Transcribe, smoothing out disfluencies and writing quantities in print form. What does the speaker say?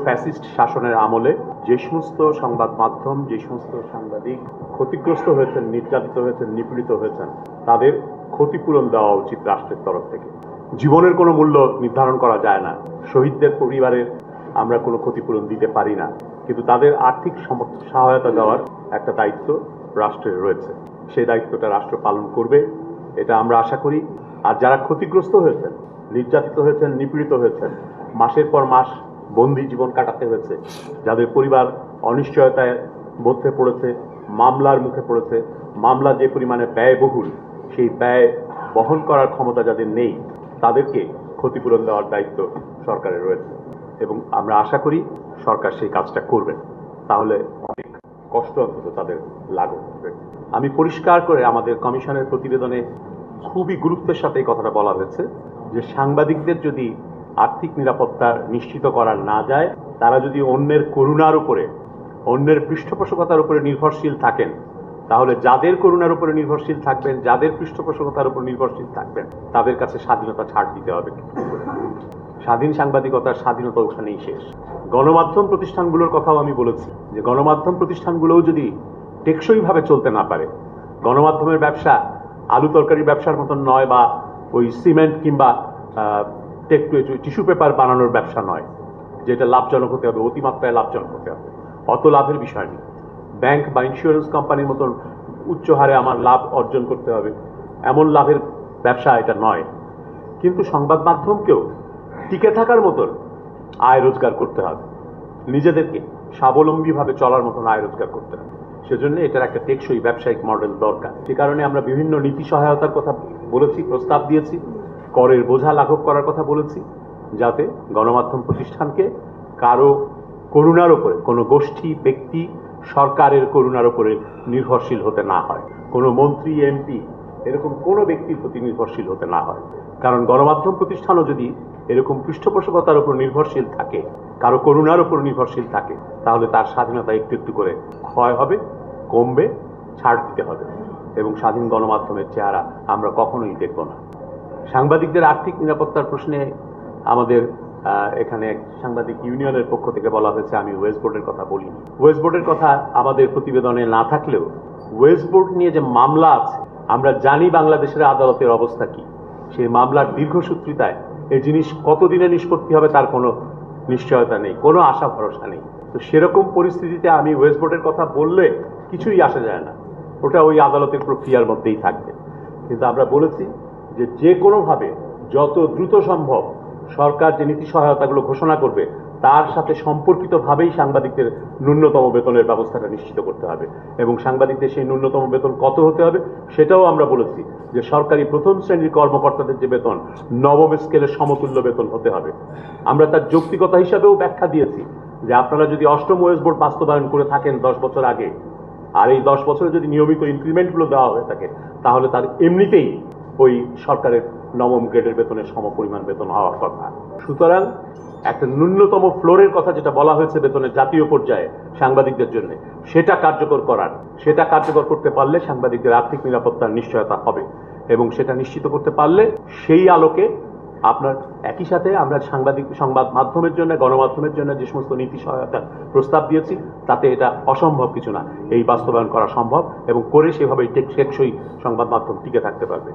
Fascist শাসনের আমলে যে সমস্ত সংবাদ মাধ্যম, যে সমস্ত সাংবাদিক ক্ষতিগ্রস্ত হয়েছেন, নির্যাতিত হয়েছেন, নিপীড়িত হয়েছেন, তাদের ক্ষতিপূরণ দেওয়া উচিত রাষ্ট্রের তরফ থেকে। জীবনের কোনো মূল্য নির্ধারণ করা যায় না, শহীদদের পরিবারের আমরা কোনো ক্ষতিপূরণ দিতে পারি না, কিন্তু তাদের আর্থিক সহায়তা দেওয়ার একটা দায়িত্ব রাষ্ট্রের রয়েছে। সেই দায়িত্বটা রাষ্ট্র পালন করবে, এটা আমরা আশা করি। আর যারা ক্ষতিগ্রস্ত হয়েছেন, নির্যাতিত হয়েছেন, নিপীড়িত হয়েছেন, মাসের পর মাস বন্দি জীবন কাটাতে হয়েছে, যাদের পরিবার অনিশ্চয়তায় মধ্যে পড়েছে, মামলার মুখে পড়েছে, মামলা যে পরিমাণে ব্যয়বহুল, সেই ব্যয় বহন করার ক্ষমতা যাদের নেই, তাদেরকে ক্ষতিপূরণ দেওয়ার দায়িত্ব সরকারের রয়েছে এবং আমরা আশা করি সরকার সেই কাজটা করবেন। তাহলে অনেক কষ্ট অন্তত তাদের লাঘব হবে। আমি পরিষ্কার করে আমাদের কমিশনের প্রতিবেদনে খুবই গুরুত্বের সাথে এই কথাটা বলা হয়েছে যে সাংবাদিকদের যদি আর্থিক নিরাপত্তা নিশ্চিত করা না যায়, তারা যদি অন্যের করুণার উপরে, অন্যের পৃষ্ঠপোষকতার উপরে নির্ভরশীল থাকেন, তাহলে যাদের করুণার উপরে নির্ভরশীল থাকবেন, যাদের পৃষ্ঠপোষকতার উপর নির্ভরশীল থাকবেন, তাদের কাছে স্বাধীনতা ছাড় দিতে হবে। স্বাধীন সাংবাদিকতার স্বাধীনতা ওখানেই শেষ। গণমাধ্যম প্রতিষ্ঠানগুলোর কথাও আমি বলেছি যে গণমাধ্যম প্রতিষ্ঠানগুলোও যদি টেকসইভাবে চলতে না পারে, গণমাধ্যমের ব্যবসা আলু তরকারির ব্যবসার মতন নয়, বা ওই সিমেন্ট কিংবা টিস্যু পেপার বানানোর ব্যবসা নয়, যেটা লাভজনক হতে হবে, অতিমাত্রায় লাভজনক হতে হবে, অত লাভের বিষয় নেই। ব্যাংক বা ইন্স্যুরেন্স কোম্পানির মতন উচ্চ হারে আমার লাভ অর্জন করতে হবে, এমন লাভের ব্যবসা এটা নয়। কিন্তু সংবাদ মাধ্যমকেও টিকে থাকার মতন আয় রোজগার করতে হবে, নিজেদেরকে স্বাবলম্বীভাবে চলার মতন আয় রোজগার করতে হবে। সেজন্য এটার একটা টেকসই ব্যবসায়িক মডেল দরকার। সে কারণে আমরা বিভিন্ন নীতি সহায়তার কথা বলেছি, প্রস্তাব দিয়েছি, করের বোঝা লাঘব করার কথা বলেছি, যাতে গণমাধ্যম প্রতিষ্ঠানকে কারো করুণার উপরে, কোনো গোষ্ঠী, ব্যক্তি, সরকারের করুণার উপরে নির্ভরশীল হতে না হয়, কোনো মন্ত্রী, এমপি, এরকম কোনো ব্যক্তির প্রতি নির্ভরশীল হতে না হয়। কারণ গণমাধ্যম প্রতিষ্ঠানও যদি এরকম পৃষ্ঠপোষকতার উপর নির্ভরশীল থাকে, কারো করুণার উপর নির্ভরশীল থাকে, তাহলে তার স্বাধীনতা একটু একটু করে ক্ষয় হবে, কমবে, ছাড় দিতে হবে এবং স্বাধীন গণমাধ্যমের চেহারা আমরা কখনোই দেখব না। সাংবাদিকদের আর্থিক নিরাপত্তার প্রশ্নে আমাদের এখানে সাংবাদিক ইউনিয়নের পক্ষ থেকে বলা হয়েছে আমি ওয়েজ বোর্ডের কথা বলিনি। ওয়েজ বোর্ডের কথা আমাদের প্রতিবেদনে না থাকলেও ওয়েজ বোর্ড নিয়ে যে মামলা আছে, আমরা জানি বাংলাদেশের আদালতের অবস্থা কি। সেই মামলার দীর্ঘসূত্রিতায় এই জিনিস কতদিনে নিষ্পত্তি হবে তার কোনো নিশ্চয়তা নেই, কোনো আশা ভরসা নেই। তো সেরকম পরিস্থিতিতে আমি ওয়েজ বোর্ডের কথা বললে কিছুই আসা যায় না, ওটা ওই আদালতের প্রক্রিয়ার মধ্যেই থাকবে। কিন্তু আমরা বলেছি যে যে কোনোভাবে যত দ্রুত সম্ভব সরকার যে নীতি সহায়তাগুলো ঘোষণা করবে তার সাথে সম্পর্কিতভাবেই সাংবাদিকদের ন্যূনতম বেতনের ব্যবস্থাটা নিশ্চিত করতে হবে এবং সাংবাদিকদের সেই ন্যূনতম বেতন কত হতে হবে সেটাও আমরা বলেছি যে সরকারি প্রথম শ্রেণীর কর্মকর্তাদের যে বেতন নবম স্কেলের সমতুল্য বেতন হতে হবে। আমরা তার যৌক্তিকতা হিসাবেও ব্যাখ্যা দিয়েছি যে আপনারা যদি অষ্টম ওয়েজ বোর্ড বাস্তবায়ন করে থাকেন 10 বছর আগে, আর এই 10 বছরে যদি নিয়মিত ইনক্রিমেন্টগুলো দেওয়া হয়ে থাকে, তাহলে তার এমনিতেই ওই সরকারের নবম গ্রেডের বেতনের সমপরিমাণ বেতন হওয়ার কথা। সুতরাং একটা ন্যূনতম ফ্লোরের কথা যেটা বলা হয়েছে বেতনের জাতীয় পর্যায়ে সাংবাদিকদের জন্য, সেটা কার্যকর করতে পারলে সাংবাদিকদের আর্থিক নিরাপত্তার নিশ্চয়তা হবে এবং সেটা নিশ্চিত করতে পারলে সেই আলোকে আপনার একই সাথে আমরা সংবাদ মাধ্যমের জন্য, গণমাধ্যমের জন্য যে সমস্ত নীতি সহায়তার প্রস্তাব দিয়েছি তাতে এটা অসম্ভব কিছু না, এই বাস্তবায়ন করা সম্ভব এবং করে সেভাবেই টেকসই সংবাদ মাধ্যম টিকে থাকতে পারবে।